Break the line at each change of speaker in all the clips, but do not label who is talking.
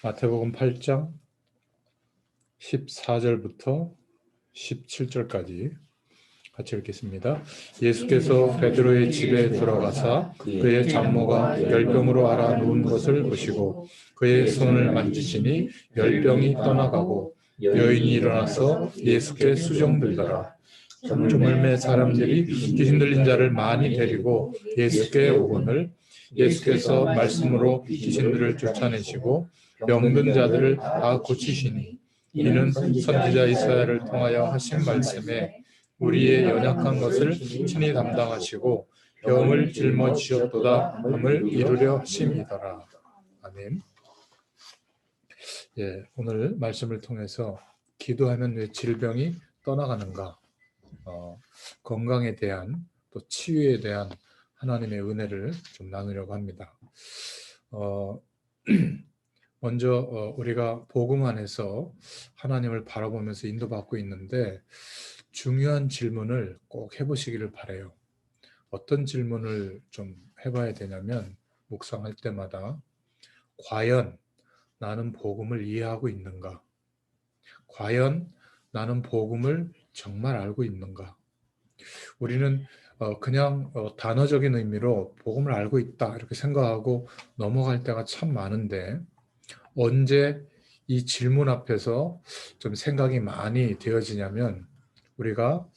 마태복음 8장 14절부터 17절까지 같이 읽겠습니다. 예수께서 베드로의 집에 들어가사 그의 장모가 열병으로 앓아 누운 것을 보시고 그의 손을 만지시니 열병이 떠나가고 여인이 일어나서 예수께 수종들더라. 주물매 사람들이 귀신 들린 자를 많이 데리고 예수께 오거늘 예수께서 말씀으로 귀신들을 쫓아내시고 병든 자들을 다 고치시니 이는 선지자 이사야를 통하여 하신 말씀에 우리의 연약한 것을 친히 담당하시고 병을 짊어지셨도다 함을 이루려 하심이더라. 아멘. 오늘 말씀을 통해서 기도하면 왜 질병이 떠나가는가, 건강에 대한 또 치유에 대한 하나님의 은혜를 좀 나누려고 합니다. 먼저 우리가 복음 안에서 하나님을 바라보면서 인도받고 있는데 중요한 질문을 꼭 해보시기를 바라요. 어떤 질문을 좀 해봐야 되냐면 묵상할 때마다 과연 나는 복음을 이해하고 있는가? 과연 나는 복음을 정말 알고 있는가? 우리는 그냥 단어적인 의미로 복음을 알고 있다 이렇게 생각하고 넘어갈 때가 참 많은데 언제 이 질문 앞에서 좀 생각이 많이 되어지냐면 우리가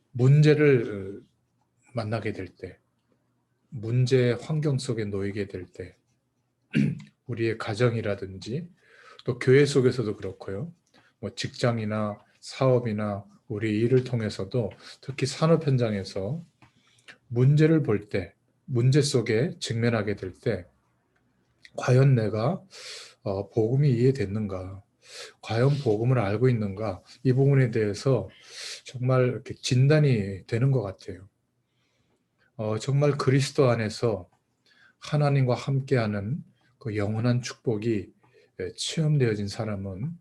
문제를 만나게 될 때, 문제의 환경 속에 놓이게 될 때, 우리의 가정이라든지 또 교회 속에서도 그렇고요. 뭐 직장이나 사업이나 우리 일을 통해서도 특히 산업 현장에서 문제를 볼 때, 문제 속에 직면하게 될 때 과연 내가 복음이 이해됐는가? 과연 복음을 알고 있는가? 이 부분에 대해서 정말 이렇게 진단이 되는 것 같아요. 정말 그리스도 안에서 하나님과 함께하는 그 영원한 축복이 체험되어진 사람은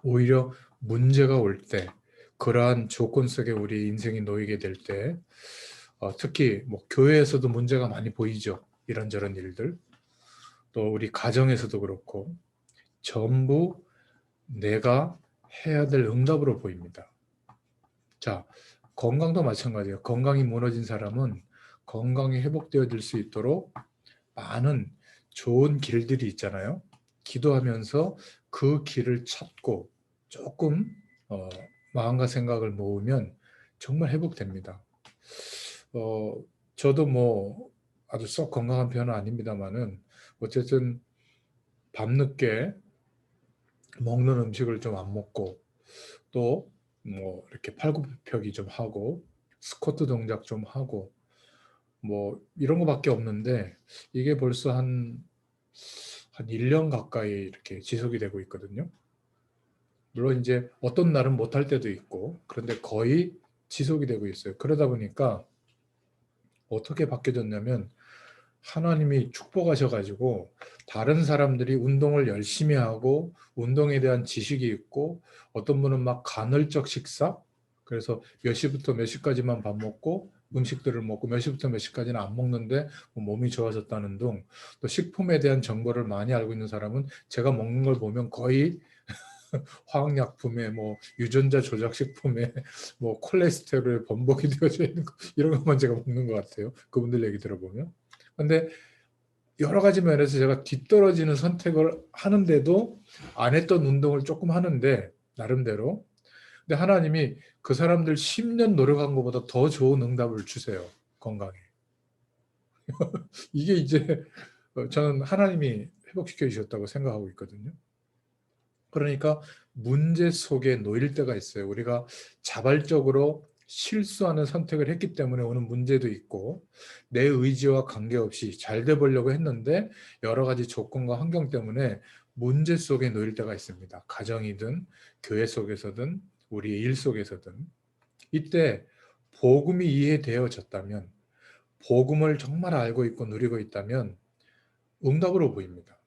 오히려 문제가 올 때, 그러한 조건 속에 우리 인생이 놓이게 될 때, 특히 뭐 교회에서도 문제가 많이 보이죠. 이런저런 일들. 또 우리 가정에서도 그렇고 전부 내가 해야 될 응답으로 보입니다. 자, 건강도 마찬가지예요. 건강이 무너진 사람은 건강이 회복되어질 수 있도록 많은 좋은 길들이 있잖아요. 기도하면서 그 길을 찾고 조금 마음과 생각을 모으면 정말 회복됩니다. 저도 뭐 아주 썩 건강한 편은 아닙니다만은 어쨌든 밤늦게 먹는 음식을 좀 안 먹고 또 뭐 이렇게 팔굽혀펴기 좀 하고 스쿼트 동작 좀 하고 뭐 이런 거밖에 없는데 이게 벌써 한 1년 가까이 이렇게 지속이 되고 있거든요. 물론 이제 어떤 날은 못할 때도 있고 그런데 거의 지속이 되고 있어요. 그러다 보니까 어떻게 바뀌어졌냐면 하나님이 축복하셔가지고 다른 사람들이 운동을 열심히 하고 운동에 대한 지식이 있고 어떤 분은 막 간헐적 식사 그래서 몇 시부터 몇 시까지만 밥 먹고 음식들을 먹고 몇 시부터 몇 시까지는 안 먹는데 몸이 좋아졌다는 등 또 식품에 대한 정보를 많이 알고 있는 사람은 제가 먹는 걸 보면 거의 화학약품에 뭐 유전자 조작 식품에 뭐 콜레스테롤에 범벅이 되어져 있는 거 이런 것만 제가 먹는 것 같아요. 그분들 얘기 들어보면. 근데 여러 가지 면에서 제가 뒤떨어지는 선택을 하는데도 안 했던 운동을 조금 하는데 나름대로. 근데 하나님이 그 사람들 10년 노력한 것보다 더 좋은 응답을 주세요. 건강에. 이게 이제 저는 하나님이 회복시켜 주셨다고 생각하고 있거든요. 그러니까 문제 속에 놓일 때가 있어요. 우리가 자발적으로 실수하는 선택을 했기 때문에 오는 문제도 있고 내 의지와 관계없이 잘 돼 보려고 했는데 여러 가지 조건과 환경 때문에 문제 속에 놓일 때가 있습니다. 가정이든 교회 속에서든 우리 일 속에서든 이때 복음이 이해되어졌다면 복음을 정말 알고 있고 누리고 있다면 응답으로 보입니다.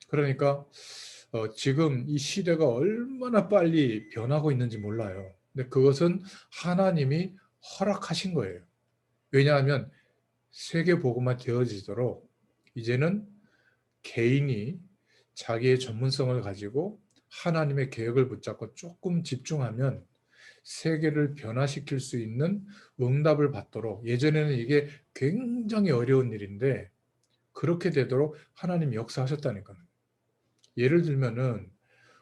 그러니까 지금 이 시대가 얼마나 빨리 변하고 있는지 몰라요. 근데 그것은 하나님이 허락하신 거예요. 왜냐하면 세계 복음화 되어지도록 이제는 개인이 자기의 전문성을 가지고 하나님의 계획을 붙잡고 조금 집중하면 세계를 변화시킬 수 있는 응답을 받도록, 예전에는 이게 굉장히 어려운 일인데 그렇게 되도록 하나님이 역사하셨다니까요. 예를 들면은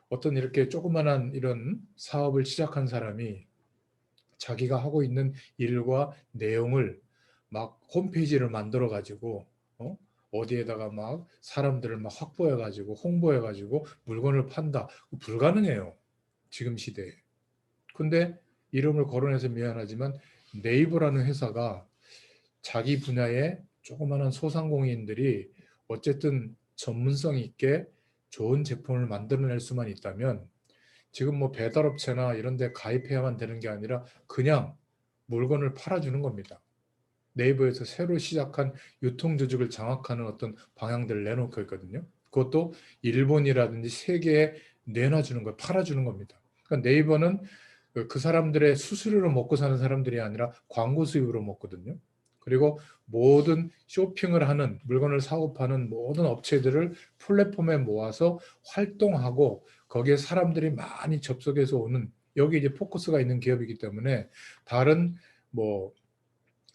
어떤 이렇게 조그만한 이런 사업을 시작한 사람이 자기가 하고 있는 일과 내용을 막 홈페이지를 만들어 가지고 어디에다가 막 사람들을 막 확보해 가지고 홍보해 가지고 물건을 판다. 불가능해요. 지금 시대에. 근데 이름을 거론해서 미안하지만 네이버라는 회사가 자기 분야의 조그마한 소상공인들이 어쨌든 전문성 있게 좋은 제품을 만들어낼 수만 있다면 지금 뭐 배달업체나 이런 데 가입해야만 되는 게 아니라 그냥 물건을 팔아주는 겁니다. 네이버에서 새로 시작한 유통조직을 장악하는 어떤 방향들을 내놓고 있거든요. 그것도 일본이라든지 세계에 내놔주는 거, 팔아주는 겁니다. 그러니까 네이버는 그 사람들의 수수료로 먹고 사는 사람들이 아니라 광고 수입으로 먹거든요. 그리고 모든 쇼핑을 하는, 물건을 사고 파는 모든 업체들을 플랫폼에 모아서 활동하고 거기에 사람들이 많이 접속해서 오는, 여기 이제 포커스가 있는 기업이기 때문에 다른 뭐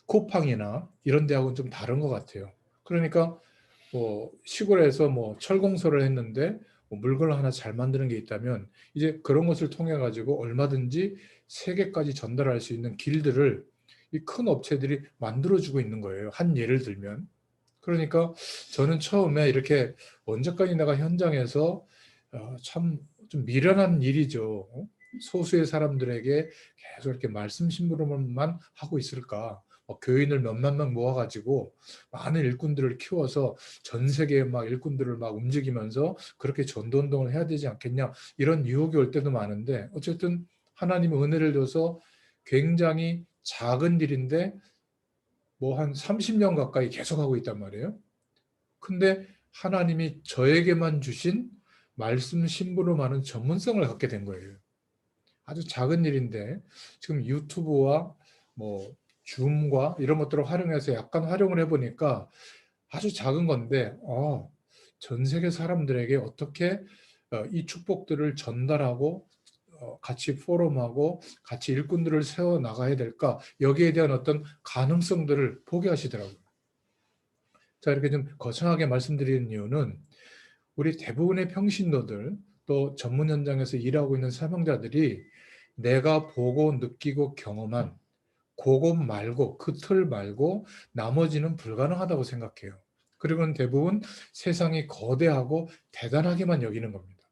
쿠팡이나 이런 데하고는 좀 다른 것 같아요. 그러니까 뭐 시골에서 뭐 철공소를 했는데 뭐 물건을 하나 잘 만드는 게 있다면 이제 그런 것을 통해 가지고 얼마든지 세계까지 전달할 수 있는 길들을 이 큰 업체들이 만들어주고 있는 거예요. 한 예를 들면. 그러니까 저는 처음에 이렇게 언제까지 내가 현장에서 참 좀 미련한 일이죠. 소수의 사람들에게 계속 이렇게 말씀 심부름만 하고 있을까? 교인을 몇만 명 모아가지고 많은 일꾼들을 키워서 전 세계에 막 일꾼들을 막 움직이면서 그렇게 전도운동을 해야 되지 않겠냐, 이런 유혹이 올 때도 많은데 어쨌든 하나님의 은혜를 줘서 굉장히 작은 일인데 뭐 한 30년 가까이 계속하고 있단 말이에요. 근데 하나님이 저에게만 주신 말씀 심부름하는 전문성을 갖게 된 거예요. 아주 작은 일인데 지금 유튜브와 뭐 줌과 이런 것들을 활용해서 약간 활용을 해보니까 아주 작은 건데 전 세계 사람들에게 어떻게 이 축복들을 전달하고 같이 포럼하고 같이 일꾼들을 세워 나가야 될까, 여기에 대한 어떤 가능성들을 보게 하시더라고요. 자, 이렇게 좀 거창하게 말씀드리는 이유는 우리 대부분의 평신도들 또 전문 현장에서 일하고 있는 사명자들이 내가 보고 느끼고 경험한 그것 말고, 그 틀 말고 나머지는 불가능하다고 생각해요. 그리고는 대부분 세상이 거대하고 대단하게만 여기는 겁니다.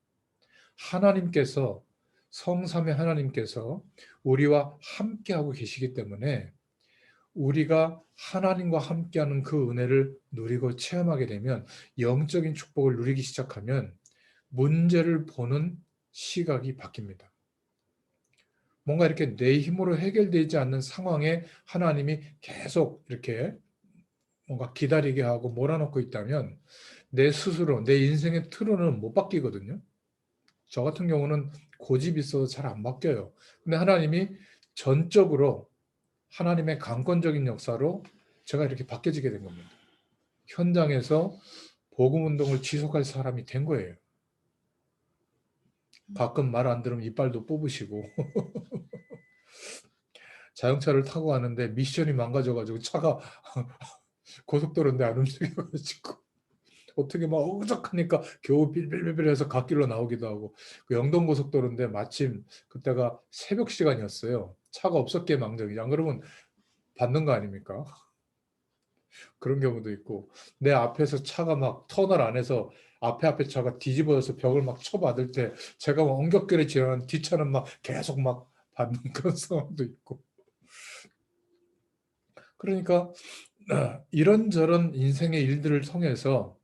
하나님께서, 성삼위 하나님께서 우리와 함께하고 계시기 때문에 우리가 하나님과 함께하는 그 은혜를 누리고 체험하게 되면, 영적인 축복을 누리기 시작하면 문제를 보는 시각이 바뀝니다. 뭔가 이렇게 내 힘으로 해결되지 않는 상황에 하나님이 계속 이렇게 뭔가 기다리게 하고 몰아넣고 있다면 내 스스로, 내 인생의 틀어는 못 바뀌거든요. 저 같은 경우는 고집이 있어서 잘 안 바뀌어요. 근데 하나님이 전적으로 하나님의 강권적인 역사로 제가 이렇게 바뀌어지게 된 겁니다. 현장에서 복음 운동을 지속할 사람이 된 거예요. 가끔 말 안 들으면 이빨도 뽑으시고 자동차를 타고 가는데 미션이 망가져가지고 차가 고속도로인데 안 움직여가지고 어떻게 막 어적하니까 겨우 빌빌빌빌해서 갓길로 나오기도 하고, 그 영동고속도로인데 마침 그때가 새벽 시간이었어요. 차가 없었기에 망정이지, 안 그러면 받는 거 아닙니까? 그런 경우도 있고, 내 앞에서 차가 막 터널 안에서 앞에 차가 뒤집어져서 벽을 막 쳐받을 때 제가 막 엉겹결에 지나는 뒷차는 막 계속 막 받는 그런 상황도 있고. 그러니까 이런저런 인생의 일들을 통해서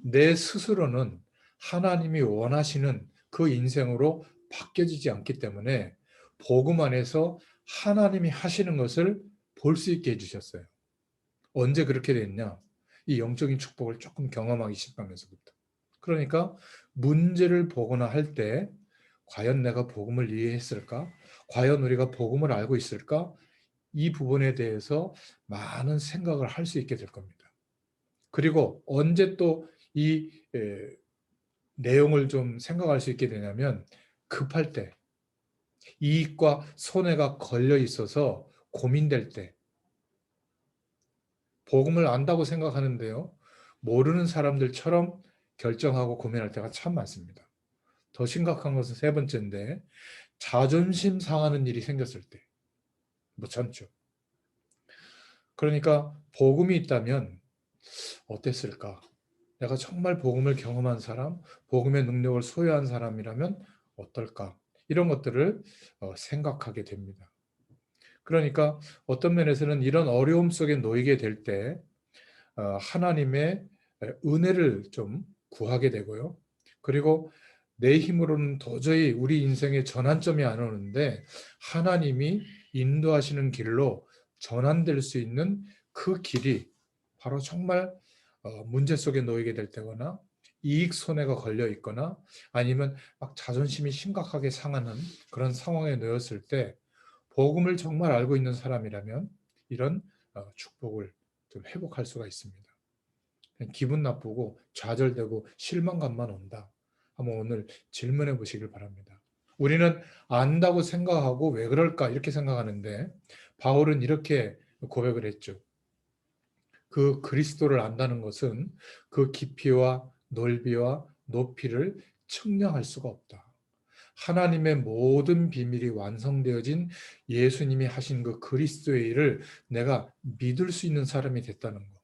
내 스스로는 하나님이 원하시는 그 인생으로 바뀌어지지 않기 때문에 복음 안에서 하나님이 하시는 것을 볼 수 있게 해주셨어요. 언제 그렇게 됐냐? 이 영적인 축복을 조금 경험하기 시작하면서부터. 그러니까 문제를 보거나 할 때 과연 내가 복음을 이해했을까? 과연 우리가 복음을 알고 있을까? 이 부분에 대해서 많은 생각을 할 수 있게 될 겁니다. 그리고 언제 또 이 내용을 좀 생각할 수 있게 되냐면 급할 때, 이익과 손해가 걸려 있어서 고민될 때, 복음을 안다고 생각하는데요, 모르는 사람들처럼 결정하고 고민할 때가 참 많습니다. 더 심각한 것은 세 번째인데, 자존심 상하는 일이 생겼을 때 못 참죠. 그러니까 복음이 있다면 어땠을까? 내가 정말 복음을 경험한 사람, 복음의 능력을 소유한 사람이라면 어떨까? 이런 것들을 생각하게 됩니다. 그러니까 어떤 면에서는 이런 어려움 속에 놓이게 될 때 하나님의 은혜를 좀 구하게 되고요. 그리고 내 힘으로는 도저히 우리 인생에 전환점이 안 오는데 하나님이 인도하시는 길로 전환될 수 있는 그 길이 바로 정말 문제 속에 놓이게 될 때거나 이익 손해가 걸려 있거나 아니면 막 자존심이 심각하게 상하는 그런 상황에 놓였을 때 복음을 정말 알고 있는 사람이라면 이런 축복을 좀 회복할 수가 있습니다. 기분 나쁘고 좌절되고 실망감만 온다. 한번 오늘 질문해 보시길 바랍니다. 우리는 안다고 생각하고 왜 그럴까 이렇게 생각하는데 바울은 이렇게 고백을 했죠. 그 그리스도를 안다는 것은 그 깊이와 넓이와 높이를 측량할 수가 없다. 하나님의 모든 비밀이 완성되어진 예수님이 하신 그 그리스도의 일을 내가 믿을 수 있는 사람이 됐다는 것.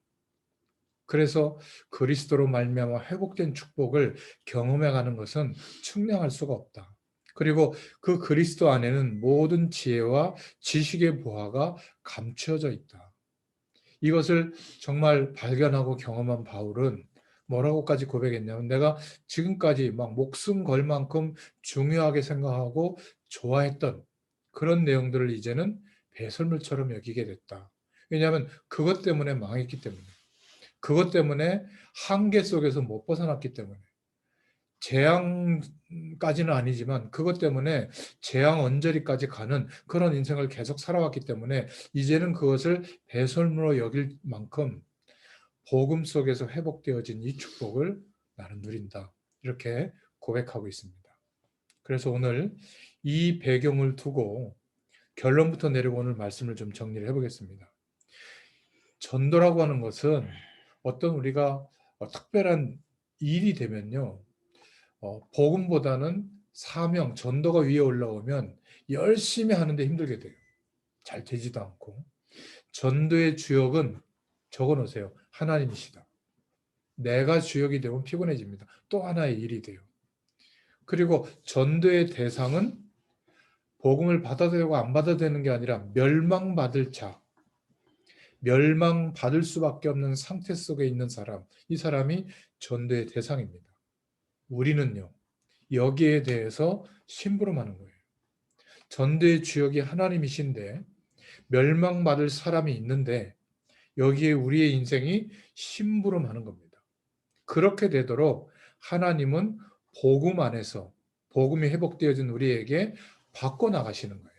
그래서 그리스도로 말미암아 회복된 축복을 경험해 가는 것은 측량할 수가 없다. 그리고 그 그리스도 안에는 모든 지혜와 지식의 보화가 감추어져 있다. 이것을 정말 발견하고 경험한 바울은 뭐라고까지 고백했냐면 내가 지금까지 막 목숨 걸 만큼 중요하게 생각하고 좋아했던 그런 내용들을 이제는 배설물처럼 여기게 됐다. 왜냐하면 그것 때문에 망했기 때문에. 그것 때문에 한계 속에서 못 벗어났기 때문에 재앙까지는 아니지만 그것 때문에 재앙 언저리까지 가는 그런 인생을 계속 살아왔기 때문에 이제는 그것을 배설물로 여길 만큼 복음 속에서 회복되어진 이 축복을 나는 누린다. 이렇게 고백하고 있습니다. 그래서 오늘 이 배경을 두고 결론부터 내리고 오늘 말씀을 좀 정리를 해보겠습니다. 전도라고 하는 것은 어떤 우리가 특별한 일이 되면요, 복음보다는 사명, 전도가 위에 올라오면 열심히 하는데 힘들게 돼요. 잘 되지도 않고. 전도의 주역은 적어 놓으세요. 하나님이시다. 내가 주역이 되면 피곤해집니다. 또 하나의 일이 돼요. 그리고 전도의 대상은 복음을 받아야 되고 안 받아야 되는 게 아니라 멸망받을 자, 멸망받을 수밖에 없는 상태 속에 있는 사람, 이 사람이 전도의 대상입니다. 우리는요, 여기에 대해서 심부름하는 거예요. 전도의 주역이 하나님이신데 멸망받을 사람이 있는데 여기에 우리의 인생이 심부름하는 겁니다. 그렇게 되도록 하나님은 복음 안에서 복음이 회복되어진 우리에게 바꿔나가시는 거예요.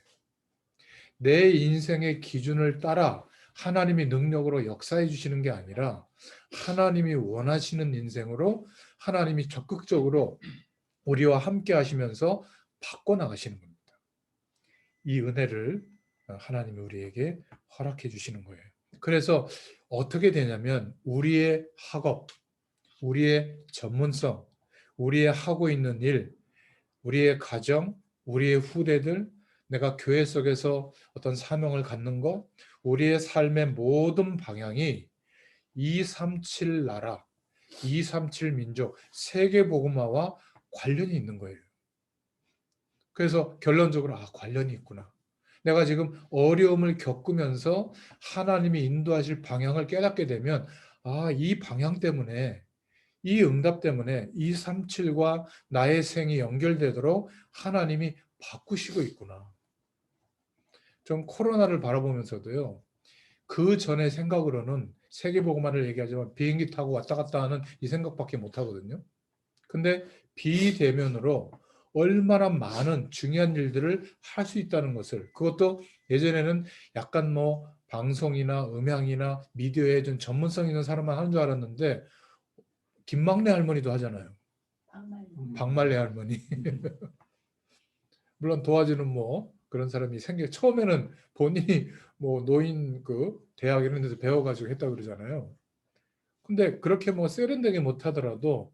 내 인생의 기준을 따라 하나님이 능력으로 역사해 주시는 게 아니라 하나님이 원하시는 인생으로 하나님이 적극적으로 우리와 함께 하시면서 바꿔나가시는 겁니다. 이 은혜를 하나님이 우리에게 허락해 주시는 거예요. 그래서 어떻게 되냐면 우리의 학업, 우리의 전문성, 우리의 하고 있는 일, 우리의 가정, 우리의 후대들, 내가 교회 속에서 어떤 사명을 갖는 것, 우리의 삶의 모든 방향이 237 나라, 237 민족, 세계 복음화와 관련이 있는 거예요. 그래서 결론적으로 관련이 있구나. 내가 지금 어려움을 겪으면서 하나님이 인도하실 방향을 깨닫게 되면 이 방향 때문에 이 응답 때문에 237과 나의 생이 연결되도록 하나님이 바꾸시고 있구나. 좀 코로나를 바라보면서도요. 그 전의 생각으로는 세계복음화를 얘기하지만 비행기 타고 왔다 갔다 하는 이 생각밖에 못 하거든요. 근데 비대면으로 얼마나 많은 중요한 일들을 할 수 있다는 것을, 그것도 예전에는 약간 방송이나 음향이나 미디어에 좀 전문성 있는 사람만 하는 줄 알았는데 김막내 할머니도 하잖아요. 박말래 할머니. 물론 도와주는 뭐 그런 사람이 처음에는 본인이 뭐 노인 그 대학 이런 데서 배워가지고 했다 그러잖아요. 근데 그렇게 뭐 세련되게 못하더라도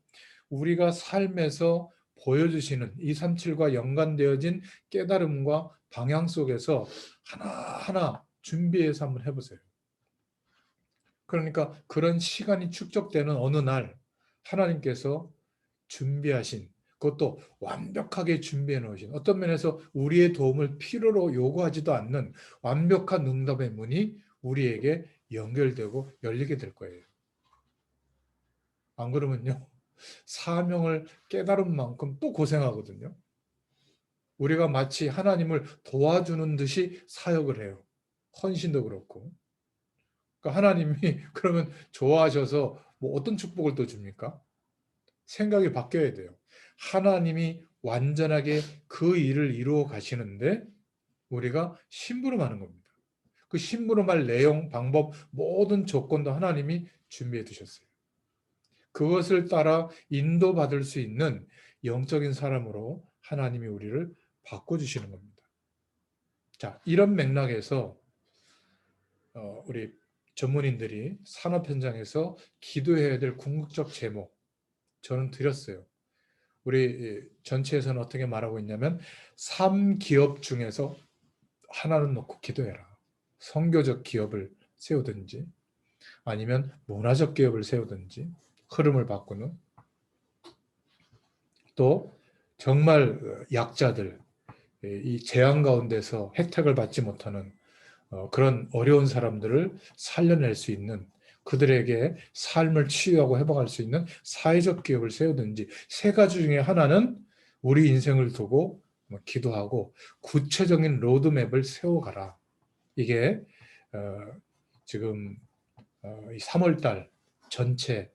우리가 삶에서 보여주시는 237과 연관되어진 깨달음과 방향 속에서 하나하나 준비해서 한번 해보세요. 그러니까 그런 시간이 축적되는 어느 날 하나님께서 준비하신, 그것도 완벽하게 준비해 놓으신, 어떤 면에서 우리의 도움을 필요로 요구하지도 않는 완벽한 응답의 문이 우리에게 연결되고 열리게 될 거예요. 안 그러면요, 사명을 깨달은 만큼 또 고생하거든요. 우리가 마치 하나님을 도와주는 듯이 사역을 해요. 헌신도 그렇고. 그러니까 하나님이 그러면 좋아하셔서 뭐 어떤 축복을 또 줍니까? 생각이 바뀌어야 돼요. 하나님이 완전하게 그 일을 이루어 가시는데 우리가 심부름하는 겁니다. 그 심부름할 내용, 방법, 모든 조건도 하나님이 준비해 두셨어요. 그것을 따라 인도받을 수 있는 영적인 사람으로 하나님이 우리를 바꿔주시는 겁니다. 자, 이런 맥락에서 우리 전문인들이 산업 현장에서 기도해야 될 궁극적 제목 저는 드렸어요. 우리 전체에서는 어떻게 말하고 있냐면 3기업 중에서 하나는 놓고 기도해라. 선교적 기업을 세우든지 아니면 문화적 기업을 세우든지 흐름을 바꾸는, 또 정말 약자들, 이 재앙 가운데서 혜택을 받지 못하는 그런 어려운 사람들을 살려낼 수 있는, 그들에게 삶을 치유하고 회복할 수 있는 사회적 기업을 세우든지, 세 가지 중에 하나는 우리 인생을 두고 기도하고 구체적인 로드맵을 세워가라. 이게 지금 3월 달 전체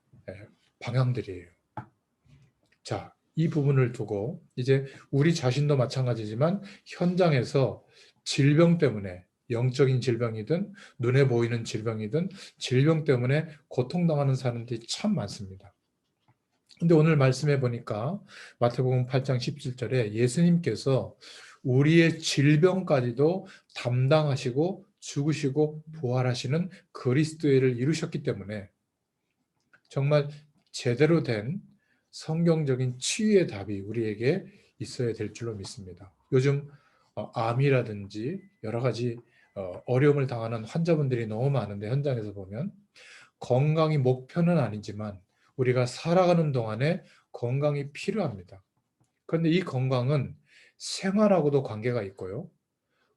방향들이에요. 자, 이 부분을 두고 이제 우리 자신도 마찬가지지만 현장에서 질병 때문에, 영적인 질병이든 눈에 보이는 질병이든 질병 때문에 고통당하는 사람들이 참 많습니다. 근데 오늘 말씀해 보니까 마태복음 8장 17절에 예수님께서 우리의 질병까지도 담당하시고 죽으시고 부활하시는 그리스도를 이루셨기 때문에 정말 제대로 된 성경적인 치유의 답이 우리에게 있어야 될 줄로 믿습니다. 요즘 암이라든지 여러 가지 어려움을 당하는 환자분들이 너무 많은데, 현장에서 보면 건강이 목표는 아니지만 우리가 살아가는 동안에 건강이 필요합니다. 그런데 이 건강은 생활하고도 관계가 있고요,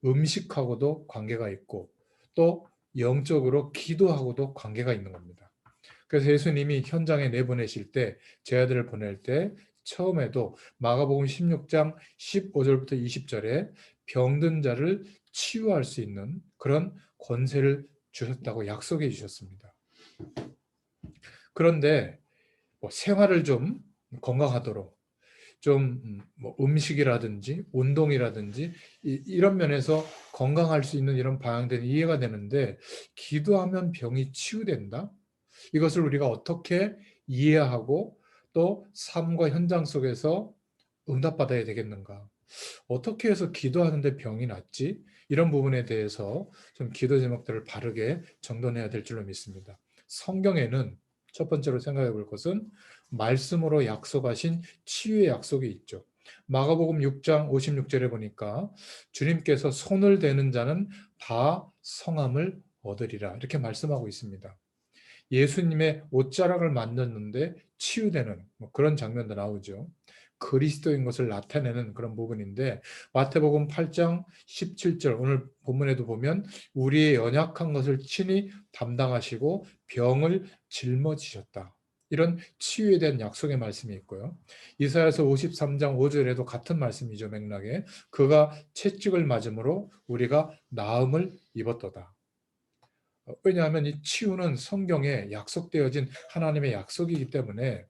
음식하고도 관계가 있고, 또 영적으로 기도하고도 관계가 있는 겁니다. 그래서 예수님이 현장에 내보내실 때, 제 아들을 보낼 때 처음에도 마가복음 16장 15절부터 20절에 병든 자를 치유할 수 있는 그런 권세를 주셨다고 약속해 주셨습니다. 그런데 뭐 생활을 좀 건강하도록 좀 뭐 음식이라든지 운동이라든지 이런 면에서 건강할 수 있는 이런 방향들이 이해가 되는데, 기도하면 병이 치유된다? 이것을 우리가 어떻게 이해하고 또 삶과 현장 속에서 응답받아야 되겠는가? 어떻게 해서 기도하는데 병이 낫지? 이런 부분에 대해서 좀 기도 제목들을 바르게 정돈해야 될 줄로 믿습니다. 성경에는 첫 번째로 생각해 볼 것은 말씀으로 약속하신 치유의 약속이 있죠. 마가복음 6장 56절에 보니까 주님께서 손을 대는 자는 다 성함을 얻으리라, 이렇게 말씀하고 있습니다. 예수님의 옷자락을 만졌는데 치유되는 그런 장면도 나오죠. 그리스도인 것을 나타내는 그런 부분인데, 마태복음 8장 17절 오늘 본문에도 보면 우리의 연약한 것을 친히 담당하시고 병을 짊어지셨다, 이런 치유에 대한 약속의 말씀이 있고요. 이사야서 53장 5절에도 같은 말씀이죠. 맥락에 그가 채찍을 맞음으로 우리가 나음을 입었도다. 왜냐하면 이 치유는 성경에 약속되어진 하나님의 약속이기 때문에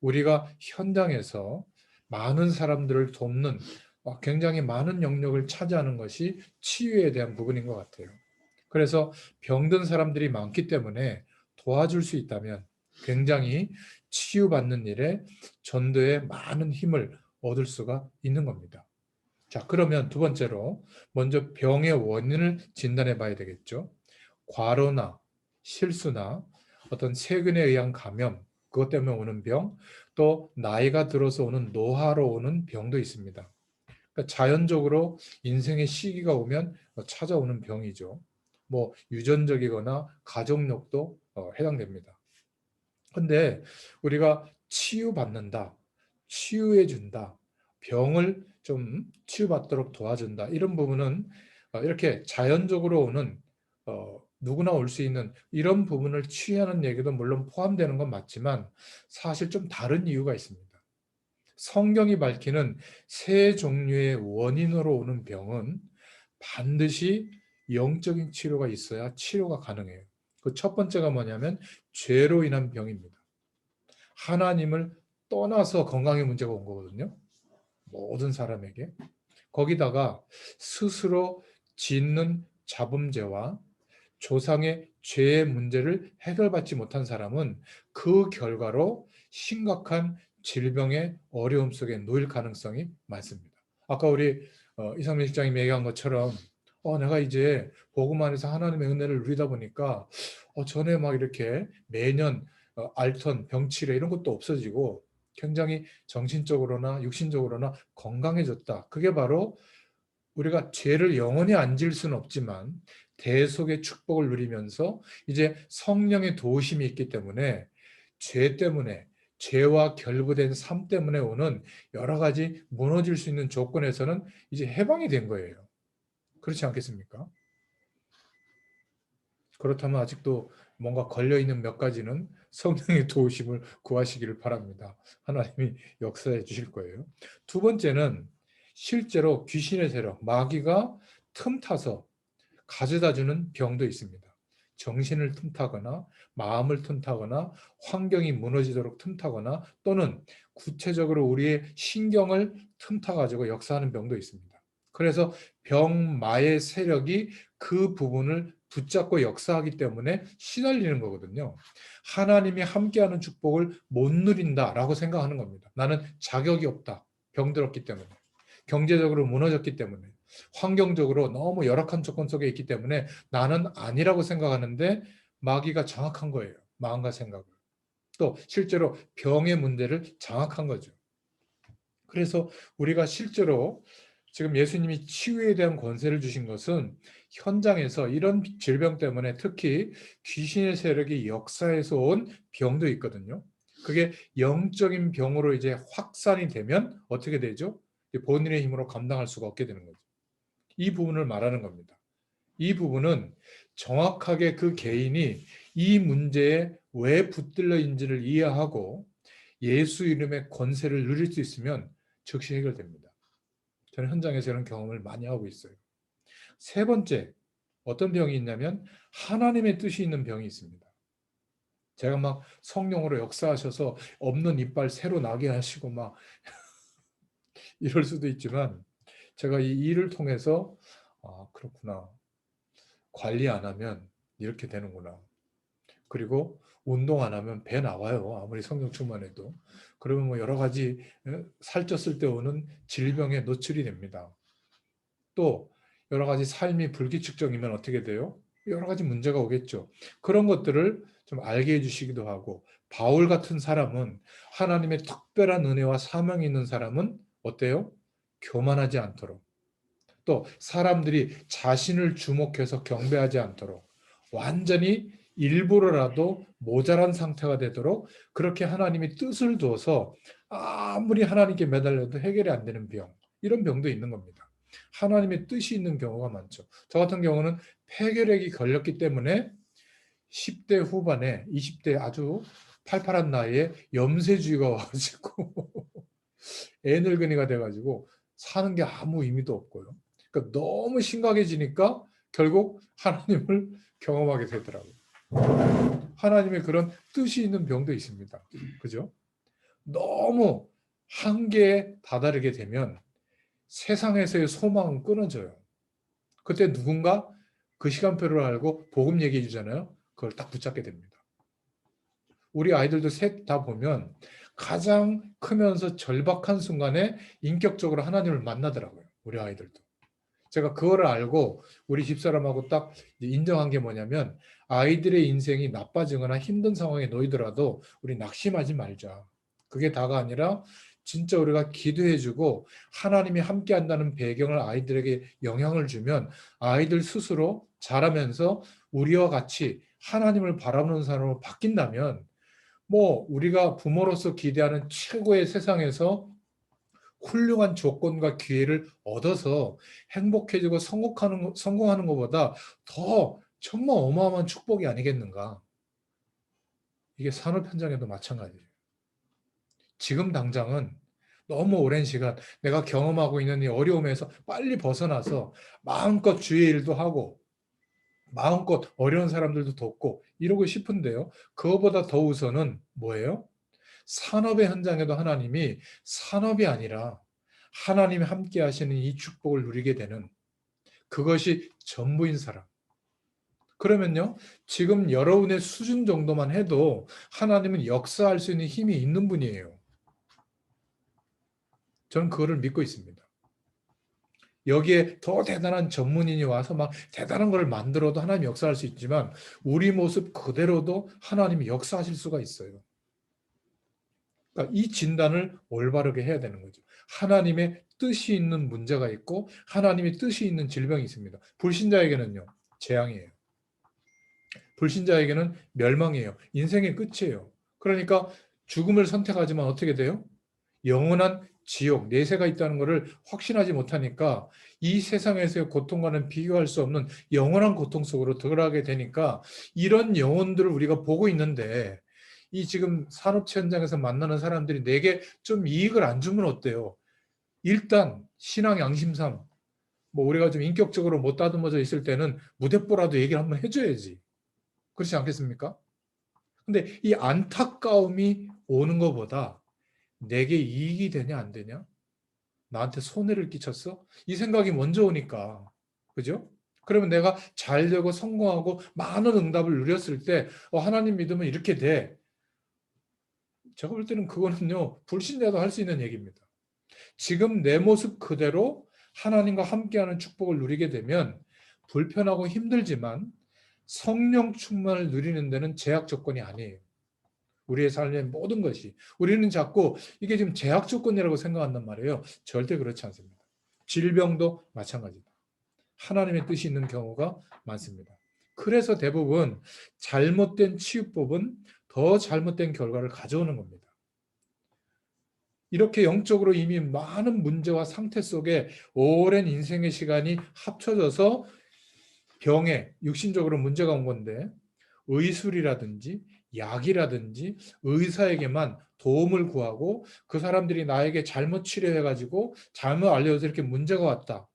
우리가 현장에서 많은 사람들을 돕는 굉장히 많은 영역을 차지하는 것이 치유에 대한 부분인 것 같아요. 그래서 병든 사람들이 많기 때문에 도와줄 수 있다면 굉장히 치유받는 일에 전도에 많은 힘을 얻을 수가 있는 겁니다. 자, 그러면 두 번째로 먼저 병의 원인을 진단해 봐야 되겠죠. 과로나 실수나 어떤 세균에 의한 감염, 그것 때문에 오는 병, 또 나이가 들어서 오는 노화로 오는 병도 있습니다. 그러니까 자연적으로 인생의 시기가 오면 찾아오는 병이죠. 뭐 유전적이거나 가족력도 해당됩니다. 근데 우리가 치유받는다, 치유해준다, 병을 좀 치유받도록 도와준다, 이런 부분은 이렇게 자연적으로 오는 누구나 올 수 있는 이런 부분을 치유하는 얘기도 물론 포함되는 건 맞지만 사실 좀 다른 이유가 있습니다. 성경이 밝히는 세 종류의 원인으로 오는 병은 반드시 영적인 치료가 있어야 치료가 가능해요. 그 첫 번째가 뭐냐면 죄로 인한 병입니다. 하나님을 떠나서 건강에 문제가 온 거거든요. 모든 사람에게. 거기다가 스스로 짓는 자범죄와 조상의 죄의 문제를 해결받지 못한 사람은 그 결과로 심각한 질병의 어려움 속에 놓일 가능성이 많습니다. 아까 우리 이상민 실장님이 얘기한 것처럼 내가 이제 복음 안에서 하나님의 은혜를 누리다 보니까 전에 막 이렇게 매년 앓던 병치레 이런 것도 없어지고 굉장히 정신적으로나 육신적으로나 건강해졌다. 그게 바로 우리가 죄를 영원히 안 지을 수는 없지만 대속의 축복을 누리면서 이제 성령의 도우심이 있기 때문에 죄 때문에 죄와 결부된 삶 때문에 오는 여러 가지 무너질 수 있는 조건에서는 이제 해방이 된 거예요. 그렇지 않겠습니까? 그렇다면 아직도 뭔가 걸려있는 몇 가지는 성령의 도우심을 구하시기를 바랍니다. 하나님이 역사해 주실 거예요. 두 번째는 실제로 귀신의 세력, 마귀가 틈타서 가져다주는 병도 있습니다. 정신을 틈타거나 마음을 tum타거나 환경이 무너지도록 틈타거나 또는 구체적으로 우리의 신경을 틈타가지고 역사하는 병도 있습니다. 그래서 병마의 세력이 그 부분을 붙잡고 역사하기 때문에 시달리는 거거든요. 하나님이 함께하는 축복을 못 누린다라고 생각하는 겁니다. 나는 자격이 없다. 병들었기 때문에. 경제적으로 무너졌기 때문에. 환경적으로 너무 열악한 조건 속에 있기 때문에 나는 아니라고 생각하는데 마귀가 장악한 거예요. 마음과 생각을. 또 실제로 병의 문제를 장악한 거죠. 그래서 우리가 실제로 지금 예수님이 치유에 대한 권세를 주신 것은 현장에서 이런 질병 때문에 특히 귀신의 세력이 역사에서 온 병도 있거든요. 그게 영적인 병으로 이제 확산이 되면 어떻게 되죠? 본인의 힘으로 감당할 수가 없게 되는 거죠. 이 부분을 말하는 겁니다. 이 부분은 정확하게 그 개인이 이 문제에 왜 붙들려 있는지를 이해하고 예수 이름의 권세를 누릴 수 있으면 즉시 해결됩니다. 저는 현장에서 이런 경험을 많이 하고 있어요. 세 번째, 어떤 병이 있냐면 하나님의 뜻이 있는 병이 있습니다. 제가 막 성령으로 역사하셔서 없는 이빨 새로 나게 하시고 막 이럴 수도 있지만 제가 이 일을 통해서 그렇구나. 관리 안 하면 이렇게 되는구나. 그리고 운동 안 하면 배 나와요. 아무리 성령 충만해도. 그러면 뭐 여러 가지 살쪘을 때 오는 질병에 노출이 됩니다. 또 여러 가지 삶이 불규칙적이면 어떻게 돼요? 여러 가지 문제가 오겠죠. 그런 것들을 좀 알게 해주시기도 하고 바울 같은 사람은 하나님의 특별한 은혜와 사명이 있는 사람은 어때요? 교만하지 않도록 또 사람들이 자신을 주목해서 경배하지 않도록 완전히 일부러라도 모자란 상태가 되도록 그렇게 하나님이 뜻을 두어서 아무리 하나님께 매달려도 해결이 안 되는 병 이런 병도 있는 겁니다. 하나님의 뜻이 있는 경우가 많죠. 저 같은 경우는 폐결핵이 걸렸기 때문에 10대 후반에 20대 아주 팔팔한 나이에 염세주의가 와가지고 애늙은이가 돼가지고 사는 게 아무 의미도 없고요. 그러니까 너무 심각해지니까 결국 하나님을 경험하게 되더라고요. 하나님의 그런 뜻이 있는 병도 있습니다. 그죠? 너무 한계에 다다르게 되면 세상에서의 소망은 끊어져요. 그때 누군가 그 시간표를 알고 복음 얘기해 주잖아요. 그걸 딱 붙잡게 됩니다. 우리 아이들도 셋 다 보면 가장 크면서 절박한 순간에 인격적으로 하나님을 만나더라고요. 우리 아이들도. 제가 그거를 알고 우리 집사람하고 딱 인정한 게 뭐냐면, 아이들의 인생이 나빠지거나 힘든 상황에 놓이더라도 우리 낙심하지 말자. 그게 다가 아니라 진짜 우리가 기도해주고 하나님이 함께한다는 배경을 아이들에게 영향을 주면 아이들 스스로 자라면서 우리와 같이 하나님을 바라보는 사람으로 바뀐다면, 뭐 우리가 부모로서 기대하는 최고의 세상에서 훌륭한 조건과 기회를 얻어서 행복해지고 성공하는 것보다 더 정말 어마어마한 축복이 아니겠는가. 이게 산업 현장에도 마찬가지예요. 지금 당장은 너무 오랜 시간 내가 경험하고 있는 이 어려움에서 빨리 벗어나서 마음껏 주의 일도 하고 마음껏 어려운 사람들도 돕고 이러고 싶은데요. 그거보다 더 우선은 뭐예요? 산업의 현장에도 하나님이 산업이 아니라 하나님이 함께 하시는 이 축복을 누리게 되는, 그것이 전부인 사람. 그러면요, 지금 여러분의 수준 정도만 해도 하나님은 역사할 수 있는 힘이 있는 분이에요. 저는 그거를 믿고 있습니다. 여기에 더 대단한 전문인이 와서 막 대단한 걸 만들어도 하나님이 역사할 수 있지만 우리 모습 그대로도 하나님이 역사하실 수가 있어요. 그러니까 이 진단을 올바르게 해야 되는 거죠. 하나님의 뜻이 있는 문제가 있고 하나님의 뜻이 있는 질병이 있습니다. 불신자에게는요, 재앙이에요. 불신자에게는 멸망이에요. 인생의 끝이에요. 그러니까 죽음을 선택하지만 어떻게 돼요? 영원한 지옥, 내세가 있다는 것을 확신하지 못하니까 이 세상에서의 고통과는 비교할 수 없는 영원한 고통 속으로 들어가게 되니까 이런 영혼들을 우리가 보고 있는데, 이 지금 산업체 현장에서 만나는 사람들이 내게 좀 이익을 안 주면 어때요? 일단 신앙 양심상 뭐 우리가 좀 인격적으로 못 다듬어져 있을 때는 무대뽀라도 얘기를 한번 해줘야지. 그렇지 않겠습니까? 근데 이 안타까움이 오는 것보다 내게 이익이 되냐 안 되냐? 나한테 손해를 끼쳤어? 이 생각이 먼저 오니까. 그죠? 그러면 내가 잘 되고 성공하고 많은 응답을 누렸을 때 하나님 믿으면 이렇게 돼. 제가 볼 때는 그거는요, 불신자도 할 수 있는 얘기입니다. 지금 내 모습 그대로 하나님과 함께하는 축복을 누리게 되면 불편하고 힘들지만 성령 충만을 누리는 데는 제약 조건이 아니에요. 우리의 삶의 모든 것이. 우리는 자꾸 이게 지금 제약 조건이라고 생각한단 말이에요. 절대 그렇지 않습니다. 질병도 마찬가지다. 하나님의 뜻이 있는 경우가 많습니다. 그래서 대부분 잘못된 치유법은 더 잘못된 결과를 가져오는 겁니다. 이렇게 영적으로 이미 많은 문제와 상태 속에 오랜 인생의 시간이 합쳐져서 병에 육신적으로 문제가 온 건데, 의술이라든지 약이라든지 의사에게만 도움을 구하고 그 사람들이 나에게 잘못 치료해가지고 잘못 알려서 이렇게 문제가 왔다.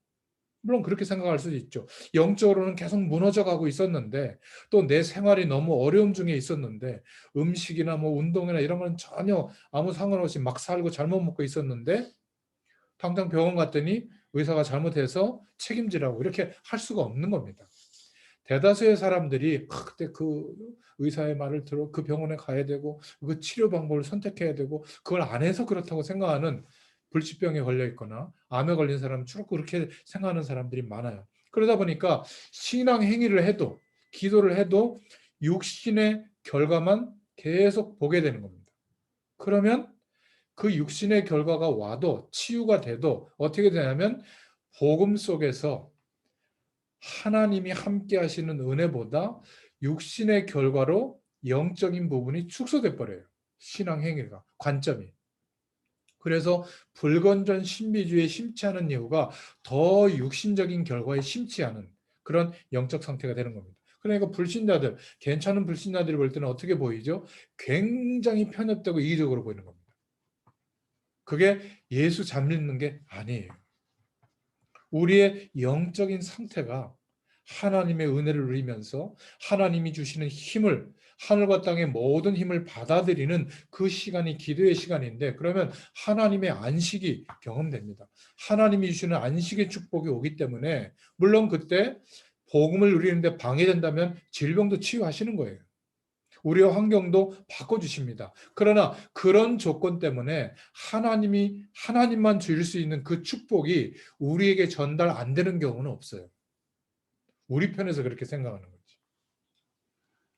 물론 그렇게 생각할 수도 있죠. 영적으로는 계속 무너져가고 있었는데 또 내 생활이 너무 어려움 중에 있었는데 음식이나 뭐 운동이나 이런 건 전혀 아무 상관없이 막 살고 잘못 먹고 있었는데 당장 병원 갔더니 의사가 잘못해서 책임지라고 이렇게 할 수가 없는 겁니다. 대다수의 사람들이 그때 그 의사의 말을 들어 그 병원에 가야 되고 그 치료 방법을 선택해야 되고 그걸 안 해서 그렇다고 생각하는, 불치병에 걸려 있거나 암에 걸린 사람 주로 그렇게 생각하는 사람들이 많아요. 그러다 보니까 신앙 행위를 해도 기도를 해도 육신의 결과만 계속 보게 되는 겁니다. 그러면 그 육신의 결과가 와도 치유가 돼도 어떻게 되냐면 복음 속에서 하나님이 함께 하시는 은혜보다 육신의 결과로 영적인 부분이 축소돼 버려요. 신앙 행위가, 관점이. 그래서 불건전 신비주의에 심취하는 이유가 더 육신적인 결과에 심취하는 그런 영적 상태가 되는 겁니다. 그러니까 불신자들, 괜찮은 불신자들이 볼 때는 어떻게 보이죠? 굉장히 편협되고 이기적으로 보이는 겁니다. 그게 예수 잘 믿는 게 아니에요. 우리의 영적인 상태가 하나님의 은혜를 누리면서 하나님이 주시는 힘을, 하늘과 땅의 모든 힘을 받아들이는 그 시간이 기도의 시간인데, 그러면 하나님의 안식이 경험됩니다. 하나님이 주시는 안식의 축복이 오기 때문에 물론 그때 복음을 누리는데 방해된다면 질병도 치유하시는 거예요. 우리의 환경도 바꿔주십니다. 그러나 그런 조건 때문에 하나님만 주실 수 있는 그 축복이 우리에게 전달 안 되는 경우는 없어요. 우리 편에서 그렇게 생각하는 거지.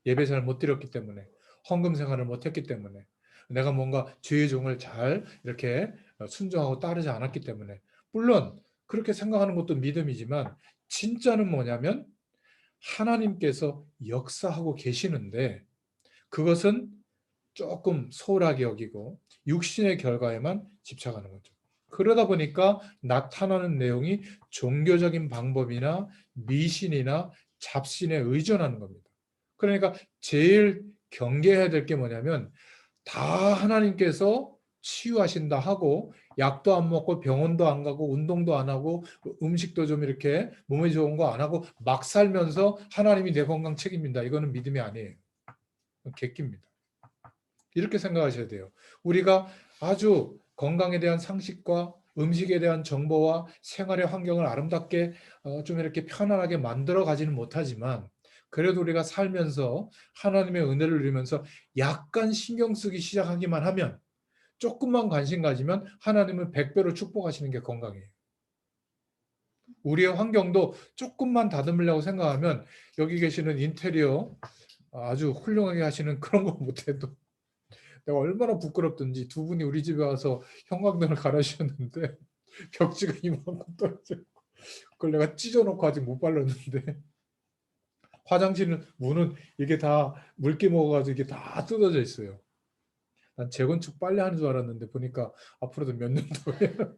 예배 잘 못 드렸기 때문에, 헌금 생활을 못 했기 때문에, 내가 뭔가 주의 종을 잘 이렇게 순종하고 따르지 않았기 때문에, 물론 그렇게 생각하는 것도 믿음이지만 진짜는 뭐냐면 하나님께서 역사하고 계시는데 그것은 조금 소홀하게 여기고 육신의 결과에만 집착하는 거죠. 그러다 보니까 나타나는 내용이 종교적인 방법이나 미신이나 잡신에 의존하는 겁니다. 그러니까 제일 경계해야 될 게 뭐냐면 다 하나님께서 치유하신다 하고 약도 안 먹고 병원도 안 가고 운동도 안 하고 음식도 좀 이렇게 몸에 좋은 거 안 하고 막 살면서 하나님이 내 건강 책임진다. 이거는 믿음이 아니에요. 객기입니다. 이렇게 생각하셔야 돼요. 우리가 아주 건강에 대한 상식과 음식에 대한 정보와 생활의 환경을 아름답게 좀 이렇게 편안하게 만들어 가지는 못하지만 그래도 우리가 살면서 하나님의 은혜를 누리면서 약간 신경 쓰기 시작하기만 하면 조금만 관심 가지면 하나님은 100배로 축복하시는 게 건강이에요. 우리의 환경도 조금만 다듬으려고 생각하면 여기 계시는 인테리어 아주 훌륭하게 하시는 그런 거 못해도 내가 얼마나 부끄럽든지 두 분이 우리 집에 와서 형광등을 갈아주셨는데 벽지가 이만큼 떨어져 있고 그걸 내가 찢어놓고 아직 못 발랐는데 화장실 문은 이게 다 물기 먹어가지고 이게 다 뜯어져 있어요. 난 재건축 빨리 하는 줄 알았는데 보니까 앞으로도 몇 년 더 해요.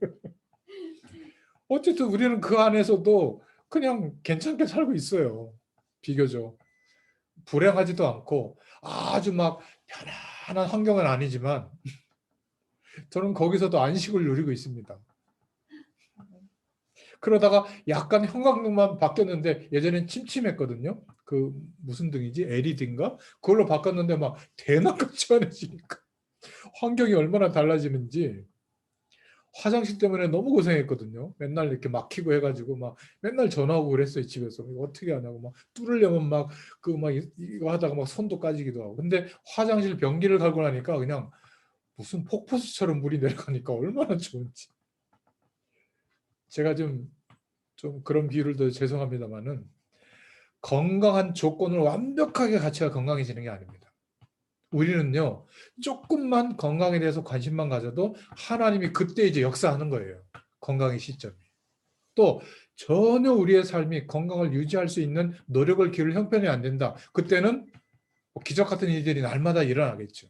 어쨌든 우리는 그 안에서도 그냥 괜찮게 살고 있어요. 비교적 불행하지도 않고 아주 막 편안한 환경은 아니지만 저는 거기서도 안식을 누리고 있습니다. 그러다가 약간 형광등만 바뀌었는데 예전엔 침침했거든요. 그 무슨 등이지? LED인가? 그걸로 바꿨는데 막 대낮같이 환해지니까 환경이 얼마나 달라지는지 화장실 때문에 너무 고생했거든요. 맨날 이렇게 막히고 해가지고 막 맨날 전화하고 그랬어요. 집에서 이거 어떻게 하냐고 막 뚫으려면 막 그 막 이거 하다가 막 손도 까지기도 하고. 근데 화장실 변기를 갈고 나니까 그냥 무슨 폭포수처럼 물이 내려가니까 얼마나 좋은지. 제가 좀 그런 비유를 더 죄송합니다만은 건강한 조건을 완벽하게 갖춰야 건강해지는 게 아닙니다. 우리는요 조금만 건강에 대해서 관심만 가져도 하나님이 그때 이제 역사하는 거예요. 건강의 시점이. 또 전혀 우리의 삶이 건강을 유지할 수 있는 노력을 기울 형편이 안 된다. 그때는 기적 같은 일들이 날마다 일어나겠죠.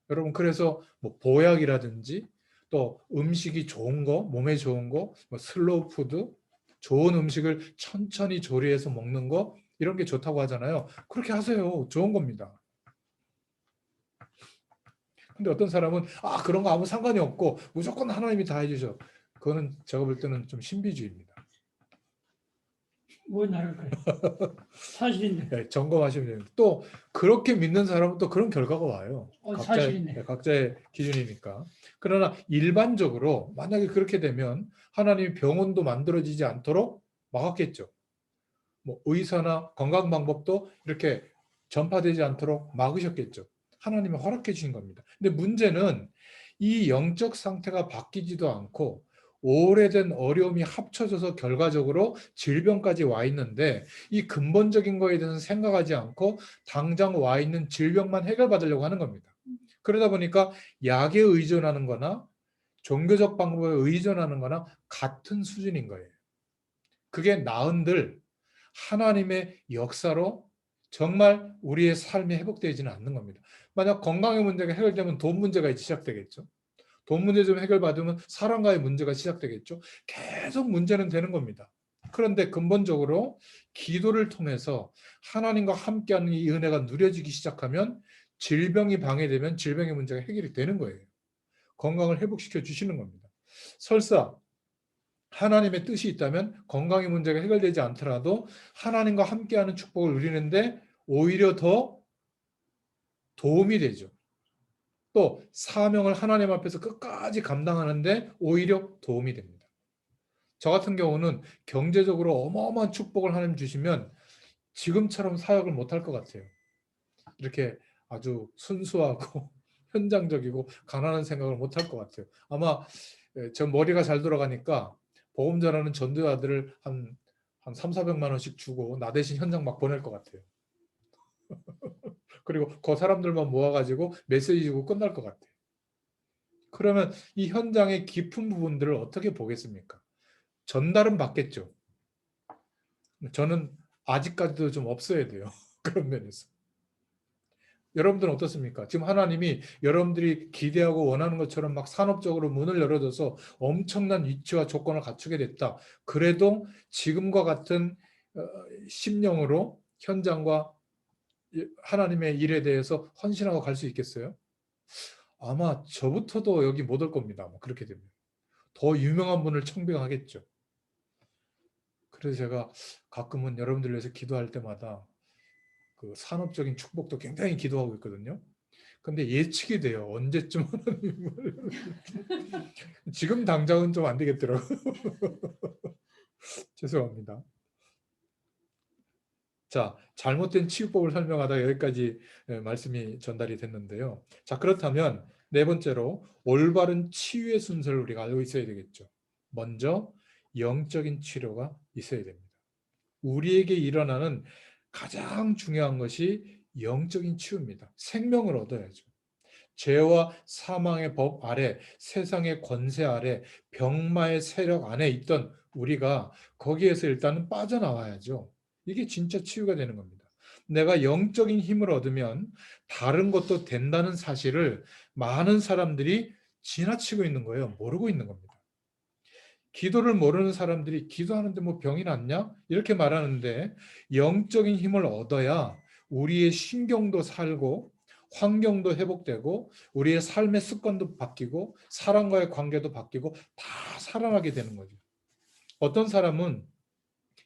여러분 그래서 뭐 보약이라든지 또 음식이 좋은 거, 몸에 좋은 거, 뭐 슬로우 푸드, 좋은 음식을 천천히 조리해서 먹는 거 이런 게 좋다고 하잖아요. 그렇게 하세요. 좋은 겁니다. 근데 어떤 사람은 그런 거 아무 상관이 없고 무조건 하나님이 다 해주셔. 그거는 제가 볼 때는 좀 신비주의입니다.
뭐 나를 그래. 사실인데.
네, 점검하시면 됩니다. 또 그렇게 믿는 사람은 또 그런 결과가 와요.
사실이네.
각자의 기준이니까. 그러나 일반적으로 만약에 그렇게 되면 하나님이 병원도 만들어지지 않도록 막았겠죠. 뭐 의사나 건강 방법도 이렇게 전파되지 않도록 막으셨겠죠. 하나님이 허락해 주신 겁니다. 근데 문제는 이 영적 상태가 바뀌지도 않고 오래된 어려움이 합쳐져서 결과적으로 질병까지 와 있는데 이 근본적인 거에 대해서는 생각하지 않고 당장 와 있는 질병만 해결받으려고 하는 겁니다. 그러다 보니까 약에 의존하는 거나 종교적 방법에 의존하는 거나 같은 수준인 거예요. 그게 나은들 하나님의 역사로 정말 우리의 삶이 회복되지는 않는 겁니다. 만약 건강의 문제가 해결되면 돈 문제가 시작되겠죠. 돈 문제 좀 해결받으면 사람과의 문제가 시작되겠죠. 계속 문제는 되는 겁니다. 그런데 근본적으로 기도를 통해서 하나님과 함께하는 이 은혜가 누려지기 시작하면 질병이 방해되면 질병의 문제가 해결이 되는 거예요. 건강을 회복시켜 주시는 겁니다. 설사 하나님의 뜻이 있다면 건강의 문제가 해결되지 않더라도 하나님과 함께하는 축복을 누리는데 오히려 더 도움이 되죠. 또 사명을 하나님 앞에서 끝까지 감당하는데 오히려 도움이 됩니다. 저 같은 경우는 경제적으로 어마어마한 축복을 하나님 주시면 지금처럼 사역을 못할 것 같아요. 이렇게 아주 순수하고 현장적이고 가난한 생각을 못 할 것 같아요. 아마 저 머리가 잘 돌아가니까 보험 전하는 전도자들을 한 3, 400만 원씩 주고 나 대신 현장 막 보낼 것 같아요. 그리고 그 사람들만 모아가지고 메시지 주고 끝날 것 같아요. 그러면 이 현장의 깊은 부분들을 어떻게 보겠습니까? 전달은 받겠죠. 저는 아직까지도 좀 없어야 돼요. 그런 면에서. 여러분들은 어떻습니까? 지금 하나님이 여러분들이 기대하고 원하는 것처럼 막 산업적으로 문을 열어줘서 엄청난 위치와 조건을 갖추게 됐다. 그래도 지금과 같은 심령으로 현장과 하나님의 일에 대해서 헌신하고 갈 수 있겠어요? 아마 저부터도 여기 못 올 겁니다. 그렇게 되면. 더 유명한 분을 청빙하겠죠. 그래서 제가 가끔은 여러분들 위해서 기도할 때마다 그 산업적인 축복도 굉장히 기도하고 있거든요. 근데 예측이 돼요. 언제쯤 하나님을. 지금 당장은 좀 안 되겠더라고요. 죄송합니다. 자, 잘못된 치유법을 설명하다 여기까지 말씀이 전달이 됐는데요. 자, 그렇다면 네 번째로 올바른 치유의 순서를 우리가 알고 있어야 되겠죠. 먼저 영적인 치료가 있어야 됩니다. 우리에게 일어나는 가장 중요한 것이 영적인 치유입니다. 생명을 얻어야죠. 죄와 사망의 법 아래, 세상의 권세 아래, 병마의 세력 안에 있던 우리가 거기에서 일단은 빠져나와야죠. 이게 진짜 치유가 되는 겁니다. 내가 영적인 힘을 얻으면 다른 것도 된다는 사실을 많은 사람들이 지나치고 있는 거예요. 모르고 있는 겁니다. 기도를 모르는 사람들이 기도하는데 뭐 병이 낫냐? 이렇게 말하는데 영적인 힘을 얻어야 우리의 신경도 살고 환경도 회복되고 우리의 삶의 습관도 바뀌고 사람과의 관계도 바뀌고 다 살아나게 되는 거죠. 어떤 사람은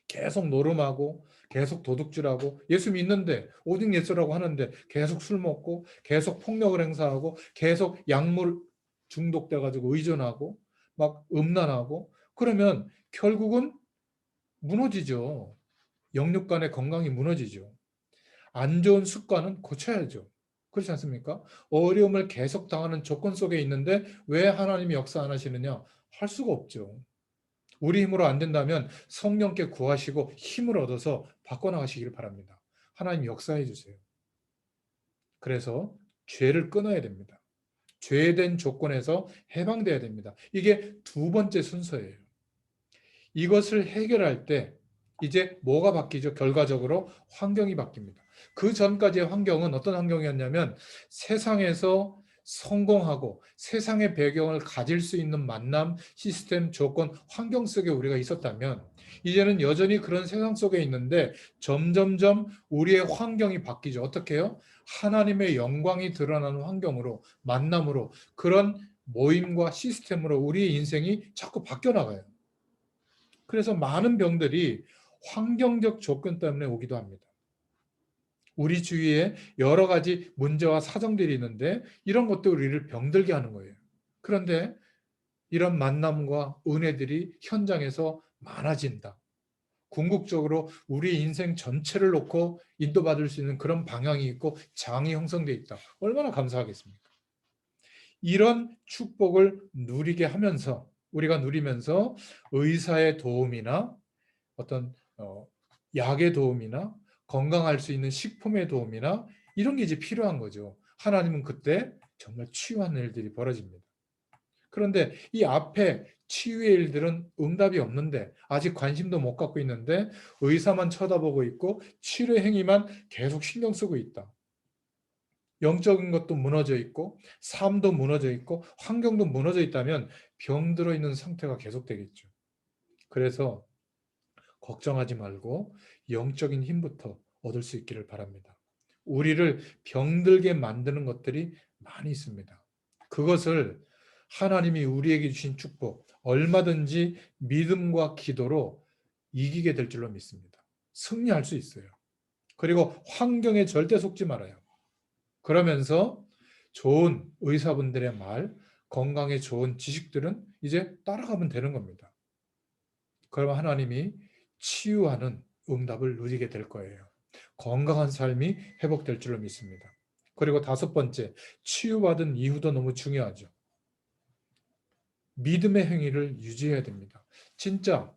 계속 노름하고 계속 도둑질하고 예수 믿는데 오직 예수라고 하는데 계속 술 먹고 계속 폭력을 행사하고 계속 약물 중독돼 가지고 의존하고 막 음란하고 그러면 결국은 무너지죠. 영육 간의 건강이 무너지죠. 안 좋은 습관은 고쳐야죠. 그렇지 않습니까? 어려움을 계속 당하는 조건 속에 있는데 왜 하나님이 역사 안 하시느냐? 할 수가 없죠. 우리 힘으로 안 된다면 성령께 구하시고 힘을 얻어서 바꿔나가시기를 바랍니다. 하나님 역사해 주세요. 그래서 죄를 끊어야 됩니다. 죄된 조건에서 해방돼야 됩니다. 이게 두 번째 순서예요. 이것을 해결할 때 이제 뭐가 바뀌죠? 결과적으로 환경이 바뀝니다. 그 전까지의 환경은 어떤 환경이었냐면 세상에서 성공하고 세상의 배경을 가질 수 있는 만남, 시스템, 조건, 환경 속에 우리가 있었다면 이제는 여전히 그런 세상 속에 있는데 점점점 우리의 환경이 바뀌죠. 어떻게 해요? 하나님의 영광이 드러나는 환경으로, 만남으로 그런 모임과 시스템으로 우리의 인생이 자꾸 바뀌어 나가요. 그래서 많은 병들이 환경적 조건 때문에 오기도 합니다. 우리 주위에 여러 가지 문제와 사정들이 있는데 이런 것도 우리를 병들게 하는 거예요. 그런데 이런 만남과 은혜들이 현장에서 많아진다. 궁극적으로 우리 인생 전체를 놓고 인도받을 수 있는 그런 방향이 있고 장이 형성되어 있다. 얼마나 감사하겠습니까? 이런 축복을 누리게 하면서 우리가 누리면서 의사의 도움이나 어떤 약의 도움이나 건강할 수 있는 식품의 도움이나 이런 게 이제 필요한 거죠. 하나님은 그때 정말 치유하는 일들이 벌어집니다. 그런데 이 앞에 치유의 일들은 응답이 없는데 아직 관심도 못 갖고 있는데 의사만 쳐다보고 있고 치료 행위만 계속 신경 쓰고 있다. 영적인 것도 무너져 있고 삶도 무너져 있고 환경도 무너져 있다면 병들어 있는 상태가 계속되겠죠. 그래서 걱정하지 말고 영적인 힘부터 얻을 수 있기를 바랍니다. 우리를 병들게 만드는 것들이 많이 있습니다. 그것을 하나님이 우리에게 주신 축복, 얼마든지 믿음과 기도로 이기게 될 줄로 믿습니다. 승리할 수 있어요. 그리고 환경에 절대 속지 말아요. 그러면서 좋은 의사분들의 말, 건강에 좋은 지식들은 이제 따라가면 되는 겁니다. 그러면 하나님이 치유하는 응답을 누리게 될 거예요. 건강한 삶이 회복될 줄로 믿습니다. 그리고 다섯 번째, 치유받은 이후도 너무 중요하죠. 믿음의 행위를 유지해야 됩니다. 진짜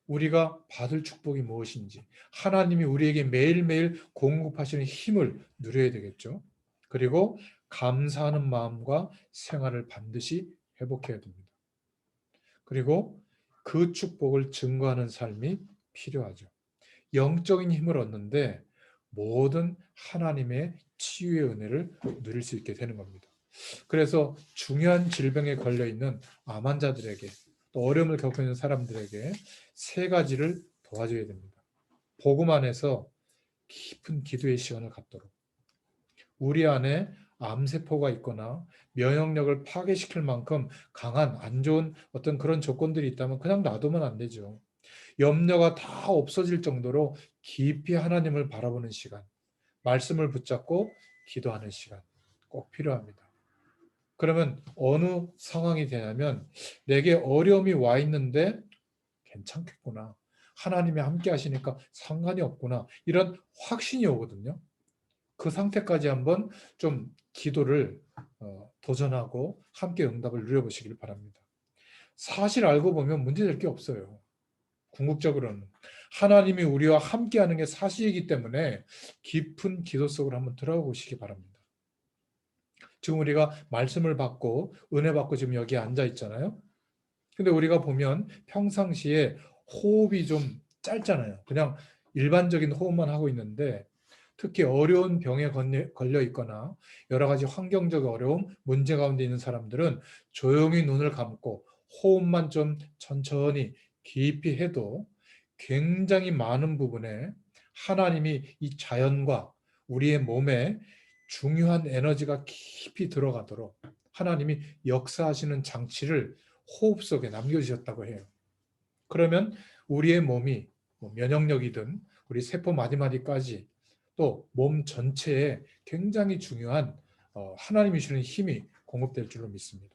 우리가 받을 축복이 무엇인지, 하나님이 우리에게 매일매일 공급하시는 힘을 누려야 되겠죠. 그리고 감사하는 마음과 생활을 반드시 회복해야 됩니다. 그리고 그 축복을 증거하는 삶이 필요하죠. 영적인 힘을 얻는데 모든 하나님의 치유의 은혜를 누릴 수 있게 되는 겁니다. 그래서 중요한 질병에 걸려 있는 암 환자들에게, 또 어려움을 겪고 있는 사람들에게 세 가지를 도와줘야 됩니다. 복음 안에서 깊은 기도의 시간을 갖도록, 우리 안에 암세포가 있거나 면역력을 파괴시킬 만큼 강한 안 좋은 어떤 그런 조건들이 있다면 그냥 놔두면 안 되죠. 염려가 다 없어질 정도로 깊이 하나님을 바라보는 시간, 말씀을 붙잡고 기도하는 시간 꼭 필요합니다. 그러면 어느 상황이 되냐면 내게 어려움이 와 있는데 괜찮겠구나. 하나님이 함께 하시니까 상관이 없구나. 이런 확신이 오거든요. 그 상태까지 한번 좀 기도를 도전하고 함께 응답을 누려보시길 바랍니다. 사실 알고 보면 문제될 게 없어요. 궁극적으로는 하나님이 우리와 함께하는 게 사실이기 때문에 깊은 기도 속으로 한번 들어가 보시기 바랍니다. 지금 우리가 말씀을 받고 은혜 받고 지금 여기 앉아 있잖아요. 근데 우리가 보면 평상시에 호흡이 좀 짧잖아요. 그냥 일반적인 호흡만 하고 있는데 특히 어려운 병에 걸려 있거나 여러 가지 환경적 어려움, 문제 가운데 있는 사람들은 조용히 눈을 감고 호흡만 좀 천천히 깊이 해도 굉장히 많은 부분에 하나님이 이 자연과 우리의 몸에 중요한 에너지가 깊이 들어가도록 하나님이 역사하시는 장치를 호흡 속에 남겨주셨다고 해요. 그러면 우리의 몸이 면역력이든 우리 세포 마디마디까지 또 몸 전체에 굉장히 중요한 하나님이 주는 힘이 공급될 줄로 믿습니다.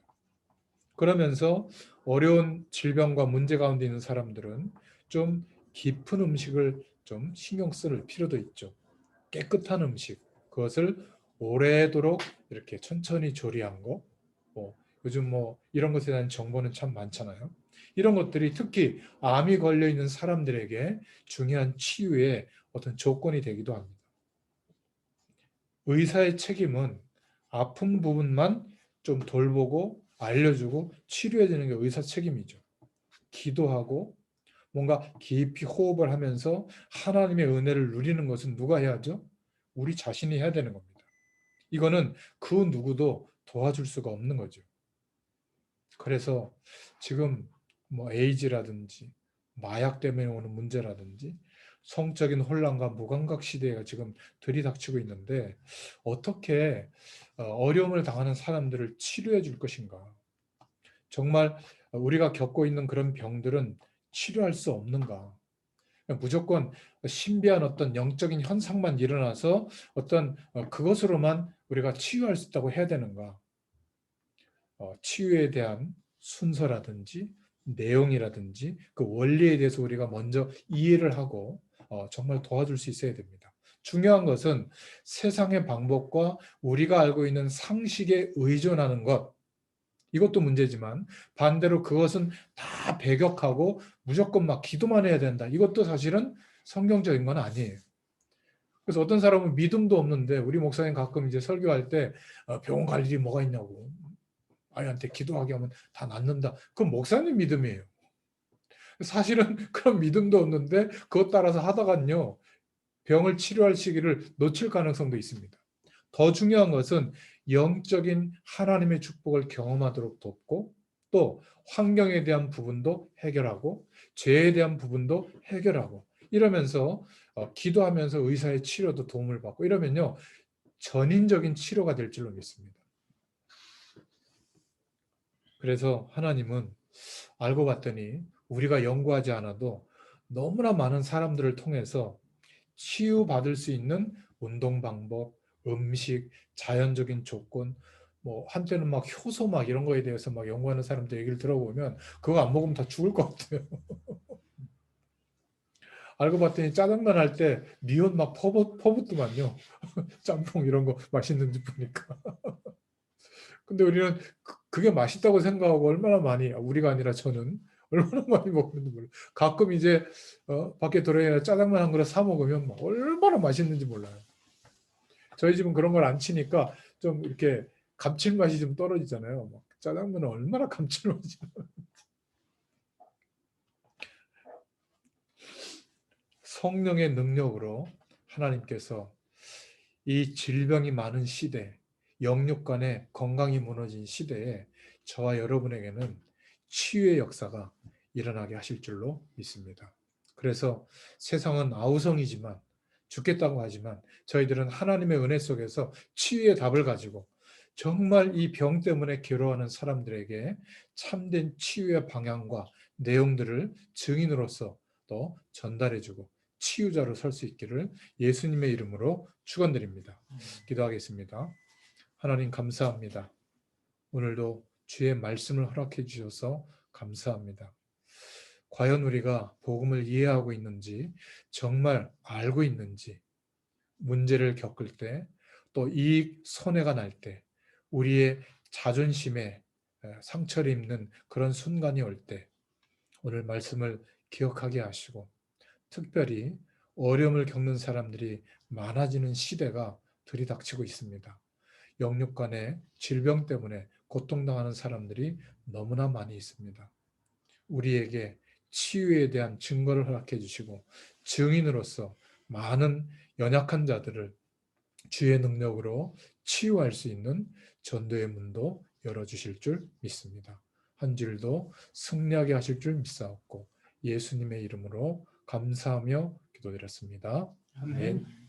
그러면서 어려운 질병과 문제 가운데 있는 사람들은 좀 깊은 음식을 좀 신경 쓸 필요도 있죠. 깨끗한 음식, 그것을 오래도록 이렇게 천천히 조리한 거, 요즘 이런 것에 대한 정보는 참 많잖아요. 이런 것들이 특히 암이 걸려 있는 사람들에게 중요한 치유의 어떤 조건이 되기도 합니다. 의사의 책임은 아픈 부분만 좀 돌보고 알려주고 치료해 주는 게 의사 책임이죠. 기도하고 뭔가 깊이 호흡을 하면서 하나님의 은혜를 누리는 것은 누가 해야죠? 우리 자신이 해야 되는 겁니다. 이거는 그 누구도 도와줄 수가 없는 거죠. 그래서 지금 에이즈라든지 마약 때문에 오는 문제라든지 성적인 혼란과 무감각 시대가 지금 들이닥치고 있는데 어떻게 어려움을 당하는 사람들을 치료해 줄 것인가? 정말 우리가 겪고 있는 그런 병들은 치료할 수 없는가? 무조건 신비한 어떤 영적인 현상만 일어나서 어떤 그것으로만 우리가 치유할 수 있다고 해야 되는가? 치유에 대한 순서라든지 내용이라든지 그 원리에 대해서 우리가 먼저 이해를 하고 정말 도와줄 수 있어야 됩니다. 중요한 것은 세상의 방법과 우리가 알고 있는 상식에 의존하는 것, 이것도 문제지만 반대로 그것은 다 배격하고 무조건 막 기도만 해야 된다. 이것도 사실은 성경적인 건 아니에요. 그래서 어떤 사람은 믿음도 없는데 우리 목사님 가끔 이제 설교할 때 병원 갈 일이 뭐가 있냐고 아이한테 기도하게 하면 다 낫는다. 그건 목사님 믿음이에요. 사실은 그런 믿음도 없는데 그것 따라서 하다간요 병을 치료할 시기를 놓칠 가능성도 있습니다. 더 중요한 것은 영적인 하나님의 축복을 경험하도록 돕고 또 환경에 대한 부분도 해결하고 죄에 대한 부분도 해결하고 이러면서 기도하면서 의사의 치료도 도움을 받고 이러면요 전인적인 치료가 될 줄로 믿습니다. 그래서 하나님은 알고 봤더니 우리가 연구하지 않아도 너무나 많은 사람들을 통해서 치유받을 수 있는 운동 방법, 음식, 자연적인 조건, 한때는 막 효소 막 이런 거에 대해서 막 연구하는 사람들 얘기를 들어보면 그거 안 먹으면 다 죽을 것 같아요. 알고 봤더니 짜장면 할 때 미원 막 퍼붓더만요. 짬뽕 이런 거 맛있는 집 보니까. 근데 우리는 그게 맛있다고 생각하고 얼마나 많이, 우리가 아니라 저는 얼마나 많이 먹는지 몰라요. 가끔 이제 밖에 돌아다니다 짜장면 한 그릇 사 먹으면 막 얼마나 맛있는지 몰라요. 저희 집은 그런 걸 안 치니까 좀 이렇게 감칠맛이 좀 떨어지잖아요. 막 짜장면은 얼마나 감칠맛이. 성령의 능력으로 하나님께서 이 질병이 많은 시대, 영육 간의 건강이 무너진 시대에 저와 여러분에게는 치유의 역사가 일어나게 하실 줄로 믿습니다. 그래서 세상은 아우성이지만 죽겠다고 하지만 저희들은 하나님의 은혜 속에서 치유의 답을 가지고 정말 이 병 때문에 괴로워하는 사람들에게 참된 치유의 방향과 내용들을 증인으로서 또 전달해주고 치유자로 설 수 있기를 예수님의 이름으로 축원드립니다. 기도하겠습니다. 하나님 감사합니다. 오늘도 주의 말씀을 허락해 주셔서 감사합니다. 과연 우리가 복음을 이해하고 있는지, 정말 알고 있는지, 문제를 겪을 때, 또 이익 손해가 날 때, 우리의 자존심에 상처를 입는 그런 순간이 올 때, 오늘 말씀을 기억하게 하시고, 특별히 어려움을 겪는 사람들이 많아지는 시대가 들이닥치고 있습니다. 영육 간의 질병 때문에 고통당하는 사람들이 너무나 많이 있습니다. 우리에게 치유에 대한 증거를 허락해 주시고 증인으로서 많은 연약한 자들을 주의 능력으로 치유할 수 있는 전도의 문도 열어주실 줄 믿습니다. 한 줄도 승리하게 하실 줄 믿사옵고 예수님의 이름으로 감사하며 기도드렸습니다.
아멘.